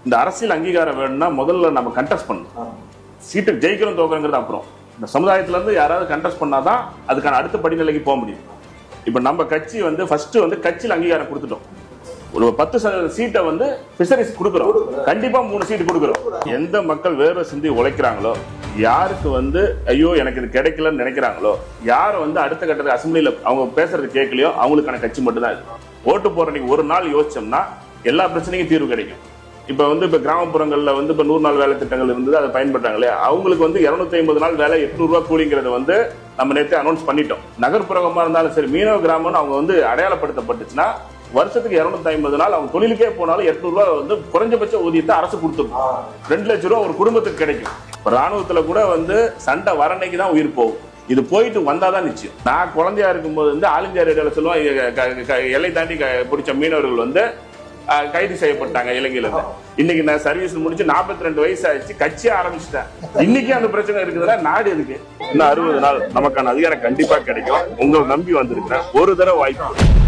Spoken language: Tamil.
இந்த அரசியல் அங்கீகாரம் வேணும்னா முதல்ல நம்ம கண்டெஸ்ட் பண்ணணும். சீட்டு ஜெயிக்கணும் தோக்கணுங்கிறது அப்புறம். இந்த சமுதாயத்துல இருந்து யாராவது கண்டெஸ்ட் பண்ணாதான் அதுக்கான அடுத்த படிநிலைக்கு போக முடியும். இப்ப நம்ம கட்சி ஃபர்ஸ்ட் கட்சியில் அங்கீகாரம் கொடுத்துட்டோம். ஒரு 10% சீட்டை பிஷரிஸ் கொடுக்குறோம். கண்டிப்பா 3 சீட்டு கொடுக்குறோம். எந்த மக்கள் வேர்வை சிந்தி உழைக்கிறாங்களோ, யாருக்கு ஐயோ எனக்கு இது கிடைக்கலன்னு நினைக்கிறாங்களோ, யார் அடுத்த கட்டத்துக்கு அசம்பிளியில அவங்க பேசுறது கேட்கலையோ அவங்களுக்கான கட்சி மட்டும் தான் இது. ஓட்டு போற நீங்க ஒரு நாள் யோசிச்சோம்னா எல்லா பிரச்சனைக்கும் தீர்வு கிடைக்கும். இப்ப கிராமப்புறங்கள்ல இப்ப 100 நாள் வேலை திட்டங்கள் இருந்தது, அதை பயன்படுறாங்களே. அவங்களுக்கு 250 நாள் வேலை 800 ரூபாய் கூலிங்கிறது நம்ம நேற்று அனௌன்ஸ் பண்ணிட்டோம். நகர்ப்புறமா இருந்தாலும் சரி, மீனவ கிராமம்னு அவங்க அடையாளப்படுத்தப்பட்டுச்சுன்னா வருஷத்துக்கு 250 நாள் அவங்க தொழிலுக்கே போனாலும் 800 ரூபாய் குறைஞ்சபட்ச ஊதியத்தை அரசு கொடுத்துரும். 2 லட்சம் ரூபாய் ஒரு குடும்பத்துக்கு கிடைக்கும். ராணுவத்துல கூட சண்டை வரணைக்கு தான் உயிர் போகும். இது போயிட்டு வந்தாதான் நிச்சயம். நான் குழந்தையா இருக்கும்போது ஆல் இந்தியா ரேடியோல சொல்லுவோம், எல்லை தாண்டி பிடிச்ச மீனவர்கள் கைது செய்யப்பட்டாங்க இலங்கையில இருந்து. இன்னைக்கு நான் சர்வீஸ் முடிச்சு 42 வயசு ஆயிடுச்சு, கட்சியை ஆரம்பிச்சுட்டேன். இன்னைக்கு அந்த பிரச்சனை இருக்குதுன்னா நாடு எதுக்கு? இன்னும் 60 நாள் நமக்கான அதிகாரம் கண்டிப்பா கிடைக்கும். உங்களை நம்பி வந்திருக்கிறேன். ஒரு தடவை வாய்ப்பு.